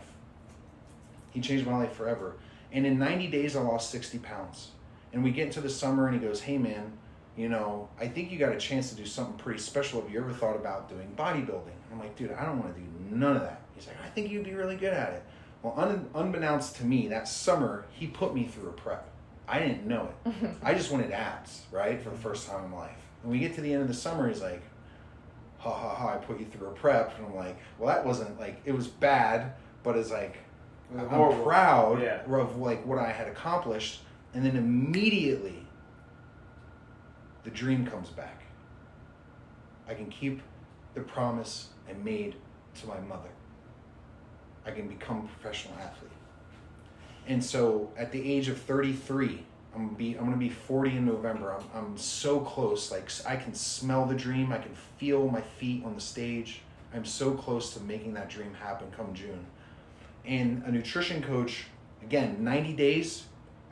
He changed my life forever. And in 90 days, I lost 60 pounds. And we get into the summer and he goes, hey man, you know, I think you got a chance to do something pretty special. Have you ever thought about doing bodybuilding? I'm like, dude, I don't want to do none of that. He's like, I think you'd be really good at it. Well, unbeknownst to me, that summer, he put me through a prep. I didn't know it. I just wanted abs, right, for the first time in my life. And we get to the end of the summer, he's like, ha ha ha, I put you through a prep. And I'm like, well, that wasn't like, it was bad, but it's like, I'm proud of like what I had accomplished. And then immediately, the dream comes back. I can keep the promise I made to my mother. I can become a professional athlete. And so at the age of 33, I'm gonna be 40 in November. I'm so close. Like, I can smell the dream. I can feel my feet on the stage. I'm so close to making that dream happen come June. And a nutrition coach, again, 90 days,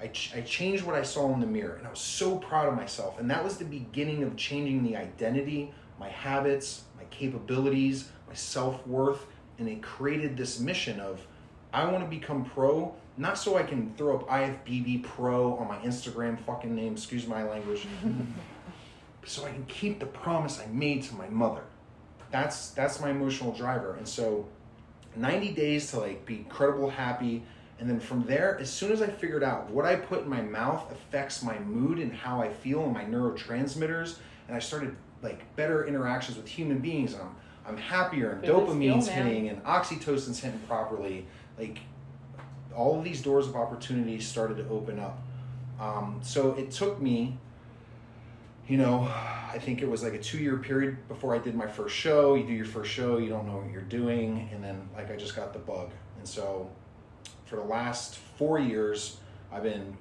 I changed what I saw in the mirror, and I was so proud of myself. And that was the beginning of changing the identity, my habits, my capabilities, my self-worth, and it created this mission of, I want to become pro, not so I can throw up IFBB pro on my Instagram fucking name, excuse my language, so I can keep the promise I made to my mother. That's my emotional driver. And so 90 days to like be incredible happy. And then from there, as soon as I figured out what I put in my mouth affects my mood and how I feel and my neurotransmitters, and I started like better interactions with human beings, I'm happier and dopamine's hitting and oxytocin's hitting properly. Like, all of these doors of opportunity started to open up. So it took me, you know, I think it was like a 2-year period before I did my first show. You do your first show, you don't know what you're doing, and then like I just got the bug. And so for the last 4 years, I've been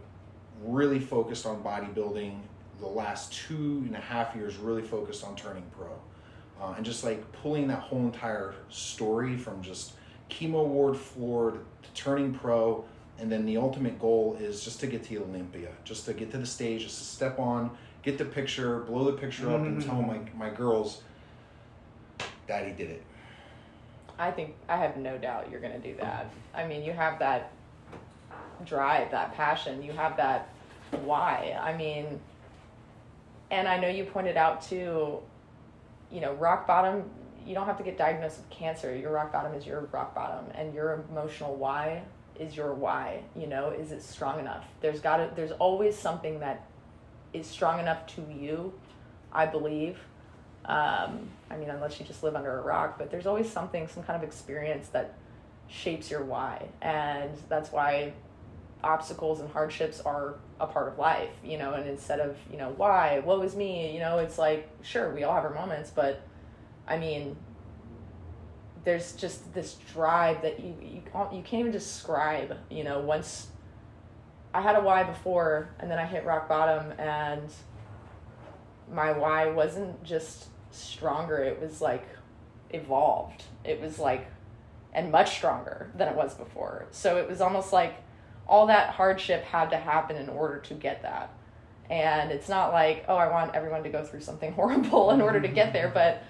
really focused on bodybuilding. The last 2.5 years, really focused on turning pro. And just like pulling that whole entire story from just chemo ward floored to turning pro, and then the ultimate goal is just to get to Olympia, just to get to the stage, just to step on, get the picture, blow the picture up, and tell my girls, Daddy did it. I have no doubt you're going to do that. I mean, you have that drive, that passion, you have that why. I mean, and I know you pointed out too, you know, rock bottom, you don't have to get diagnosed with cancer. Your rock bottom is your rock bottom, and your emotional why is your why. You know, is it strong enough? There's always something that is strong enough to you, I believe. I mean, unless you just live under a rock, but there's always something, some kind of experience that shapes your why. And that's why obstacles and hardships are a part of life, you know, and instead of, you know, why, woe is me, you know, it's like, sure, we all have our moments, but I mean, there's just this drive that you can't even describe, you know. Once I had a why before, and then I hit rock bottom, and my why wasn't just stronger, it was like evolved. It was like, and much stronger than it was before. So it was almost like all that hardship had to happen in order to get that. And it's not like, oh, I want everyone to go through something horrible in order to get there, but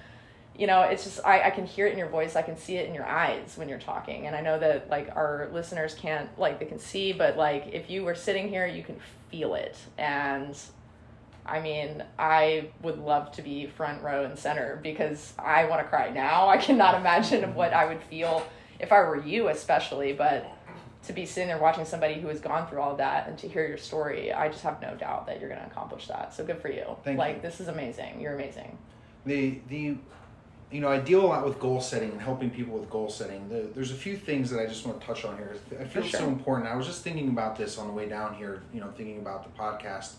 you know, it's just, I can hear it in your voice. I can see it in your eyes when you're talking. And I know that like our listeners can't, like, they can see, but like if you were sitting here, you can feel it. And I mean, I would love to be front row and center because I want to cry now. I cannot imagine what I would feel if I were you, especially, but to be sitting there watching somebody who has gone through all of that and to hear your story, I just have no doubt that you're going to accomplish that. So good for you. Thank you. This is amazing. You're amazing. I deal a lot with goal setting and helping people with goal setting. There's a few things that I just want to touch on here. I feel so important. I was just thinking about this on the way down here, thinking about the podcast.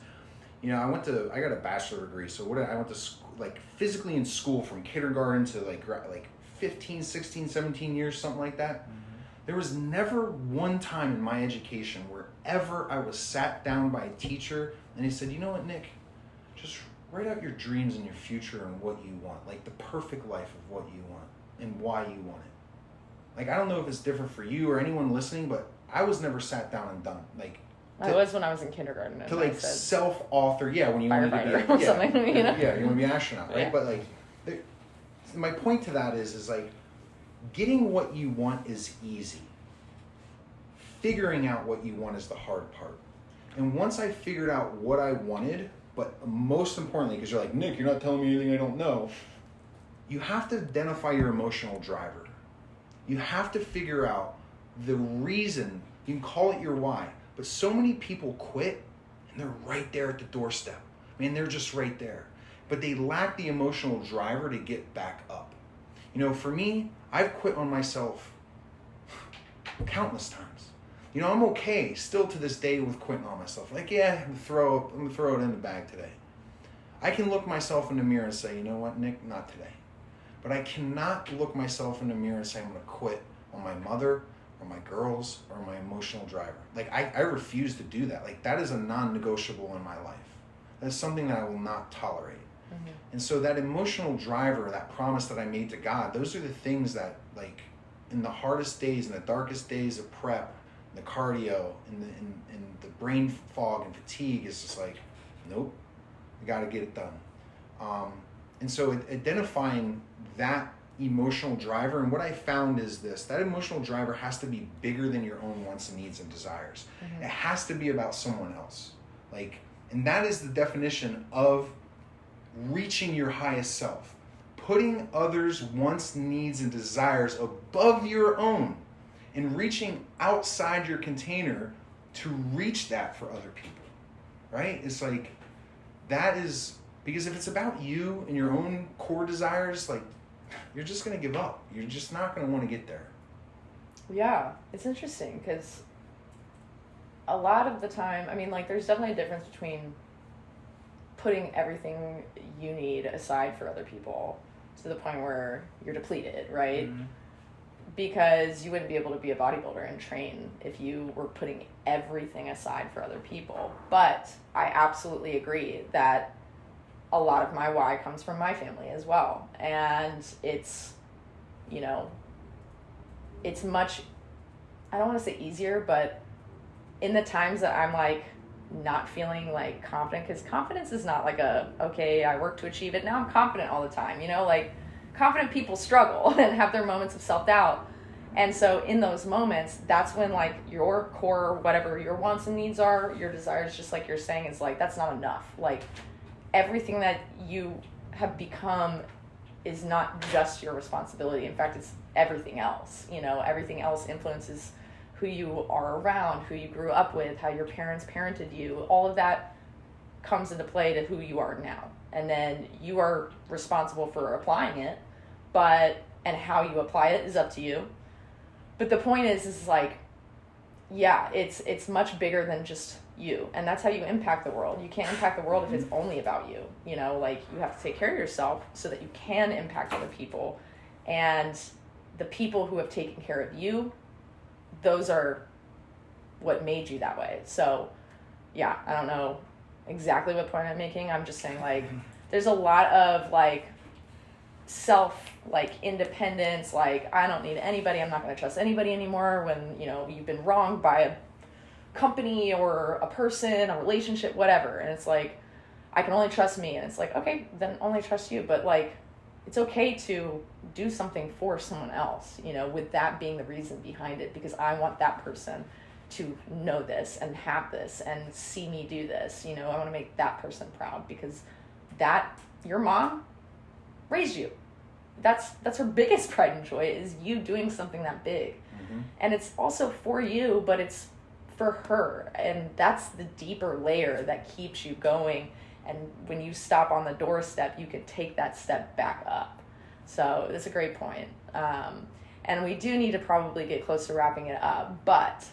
I got a bachelor degree. So I went to school, physically in school from kindergarten to like 15, 16, 17 years, something like that. Mm-hmm. There was never one time in my education where ever I was sat down by a teacher and he said, you know what, Nick, just write out your dreams and your future and what you want, like the perfect life of what you want and why you want it. I don't know if it's different for you or anyone listening, but I was never sat down and done. I was when I was in kindergarten. To self-author, when you wanted to be or something, you want to be an astronaut, right? Yeah. But my point to that is getting what you want is easy. Figuring out what you want is the hard part. And once I figured out what I wanted, but most importantly, because you're like, Nick, you're not telling me anything I don't know, you have to identify your emotional driver. You have to figure out the reason. You can call it your why, but so many people quit and they're right there at the doorstep. They're just right there. But they lack the emotional driver to get back up. For me, I've quit on myself countless times. I'm okay still to this day with quitting on myself. I'm gonna throw it in the bag today. I can look myself in the mirror and say, you know what, Nick, not today. But I cannot look myself in the mirror and say I'm gonna quit on my mother or my girls or my emotional driver. I refuse to do that. That is a non-negotiable in my life. That's something that I will not tolerate. Mm-hmm. And so that emotional driver, that promise that I made to God, those are the things that in the hardest days, in the darkest days of prep, the cardio and the brain fog and fatigue is just nope, I got to get it done. And so identifying that emotional driver, and what I found is that emotional driver has to be bigger than your own wants and needs and desires. Mm-hmm. It has to be about someone else. And that is the definition of reaching your highest self. Putting others' wants, needs, and desires above your own. And reaching outside your container to reach that for other people, right? It's that is, because if it's about you and your own core desires, you're just going to give up. You're just not going to want to get there. Yeah, it's interesting because a lot of the time, there's definitely a difference between putting everything you need aside for other people to the point where you're depleted, right? Mm-hmm. Because you wouldn't be able to be a bodybuilder and train if you were putting everything aside for other people. But I absolutely agree that a lot of my why comes from my family as well. And it's, it's much, I don't want to say easier, but in the times that I'm not feeling confident, because confidence is not okay, I work to achieve it, now I'm confident all the time, confident people struggle and have their moments of self-doubt. And so in those moments, that's when your core, whatever your wants and needs are, your desires, just like you're saying, is that's not enough. Everything that you have become is not just your responsibility. In fact, it's everything else. Everything else influences who you are around, who you grew up with, how your parents parented you. All of that comes into play to who you are now. And then you are responsible for applying it, and how you apply it is up to you. But the point is it's much bigger than just you. And that's how you impact the world. You can't impact the world if it's only about you. You have to take care of yourself so that you can impact other people. And the people who have taken care of you, those are what made you that way. So, I don't know exactly what point I'm making. I'm just saying, there's a lot of, self, independence, I don't need anybody, I'm not going to trust anybody anymore when, you've been wronged by a company or a person, a relationship, whatever. And it's I can only trust me. And it's okay, then only trust you. But, it's okay to do something for someone else, with that being the reason behind it, because I want that person to know this and have this and see me do this. You know, I want to make that person proud because your mom raised you. That's her biggest pride and joy is you doing something that big. Mm-hmm. And it's also for you, but it's for her. And that's the deeper layer that keeps you going. And when you stop on the doorstep, you can take that step back up. So that's a great point. And we do need to probably get close to wrapping it up, but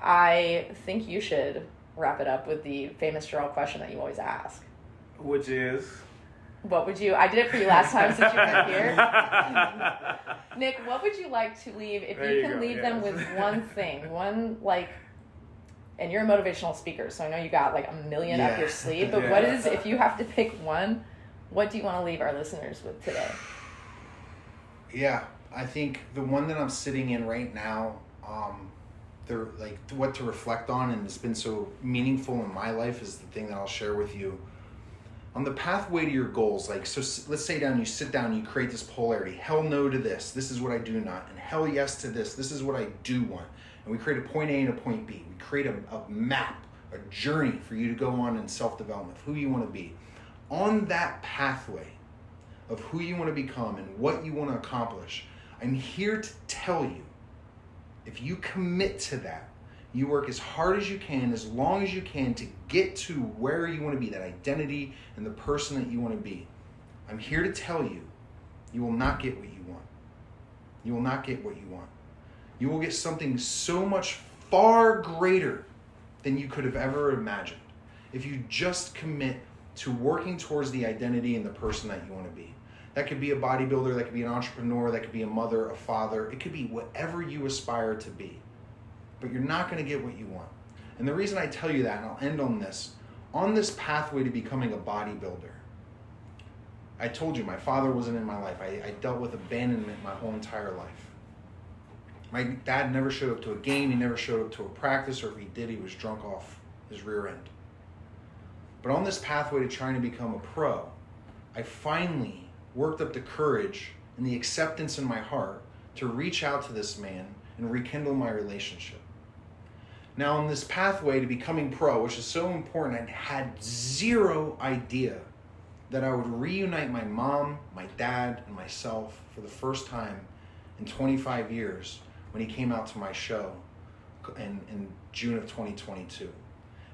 I think you should wrap it up with the famous Gerald question that you always ask. Which is? What would you, I did it for you last time since you weren't here. Nick, what would you like to leave, if you can leave them with one thing, and you're a motivational speaker, so I know you got like a million up your sleeve, but what is, if you have to pick one, what do you want to leave our listeners with today? Yeah, I think the one that I'm sitting in right now, what to reflect on and has been so meaningful in my life is the thing that I'll share with you. On the pathway to your goals, so let's say you sit down, you create this polarity. Hell no to this is what I do not. And hell yes to this is what I do want. And we create a point A and a point B. We create a map, a journey for you to go on in self-development, who you want to be. On that pathway of who you want to become and what you want to accomplish, I'm here to tell you, if you commit to that, you work as hard as you can, as long as you can to get to where you want to be, that identity and the person that you want to be. I'm here to tell you, you will not get what you want. You will not get what you want. You will get something so much far greater than you could have ever imagined if you just commit to working towards the identity and the person that you want to be. That could be a bodybuilder, that could be an entrepreneur, that could be a mother, a father. It could be whatever you aspire to be. But you're not going to get what you want. And the reason I tell you that, and I'll end on this pathway to becoming a bodybuilder, I told you my father wasn't in my life. I dealt with abandonment my whole entire life. My dad never showed up to a game. He never showed up to a practice, or if he did, he was drunk off his rear end. But on this pathway to trying to become a pro, I finally worked up the courage and the acceptance in my heart to reach out to this man and rekindle my relationship. Now, on this pathway to becoming pro, which is so important, I had zero idea that I would reunite my mom, my dad, and myself for the first time in 25 years when he came out to my show in June of 2022.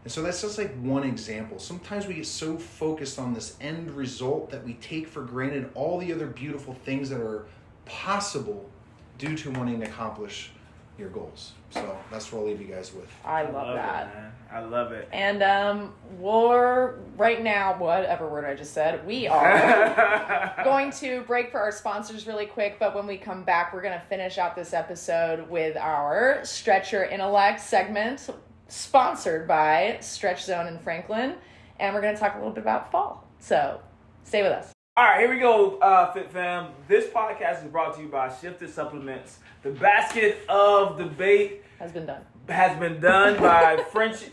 And so that's just one example. Sometimes we get so focused on this end result that we take for granted all the other beautiful things that are possible due to wanting to accomplish your goals. So that's what I'll leave you guys with. I love that. It, man. I love it. And we're right now, whatever word I just said, we are going to break for our sponsors really quick, but when we come back, we're going to finish out this episode with our Stretch Your Intellect segment, sponsored by Stretch Zone in Franklin, and we're going to talk a little bit about fall. So stay with us. All right, here we go, Fit Fam. This podcast is brought to you by Shifted Supplements. The basket of debate has been done by Freshie.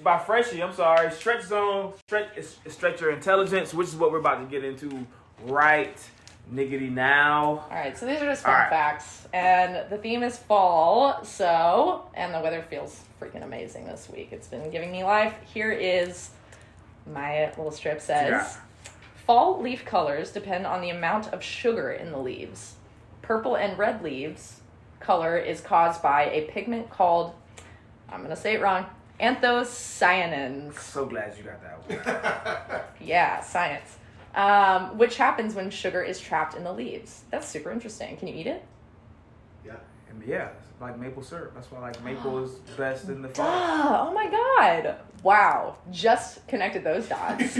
Stretch Zone, Stretch Your Intelligence, which is what we're about to get into right niggity now. All right, so these are just fun facts, and the theme is fall. And the weather feels freaking amazing this week. It's been giving me life. Here is my little strip says. Fall leaf colors depend on the amount of sugar in the leaves. Purple and red leaves color is caused by a pigment called, I'm going to say it wrong, anthocyanins. So glad you got that one. Yeah, science. Which happens when sugar is trapped in the leaves. That's super interesting. Can you eat it? Yeah, it's like maple syrup. That's why maple is best in the fall. Oh my God. Wow. Just connected those dots.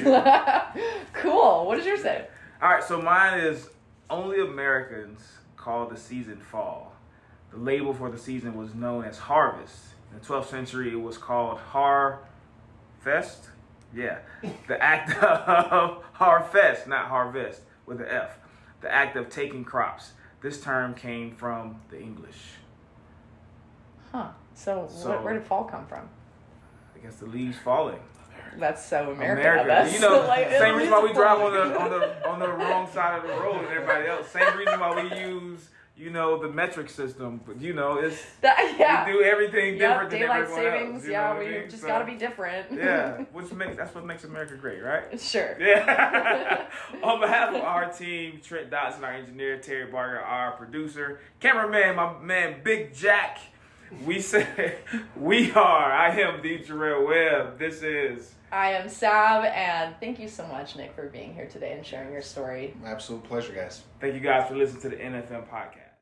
Cool. What does yours say? All right, so mine is only Americans call the season fall. The label for the season was known as harvest. In the 12th century, it was called harfest. Yeah, the act of harfest, not harvest, with an F. The act of taking crops. This term came from the English. Huh. So where did fall come from? I guess the leaves falling. That's so American of us. You know, same reason why we drive on the wrong side of the road than everybody else. Same reason why we use you know, the metric system, but you know, it's we do everything different than daylight everyone savings. else. We just gotta be different. That's what makes America great, right? Sure. Yeah. On behalf of our team, Trent Dotson, our engineer, Terry Barger, our producer, cameraman, my man Big Jack. We say I am D. Jarrell Webb. This is. I am Sab, and thank you so much, Nick, for being here today and sharing your story. Absolute pleasure, guys. Thank you guys for listening to the NFM podcast.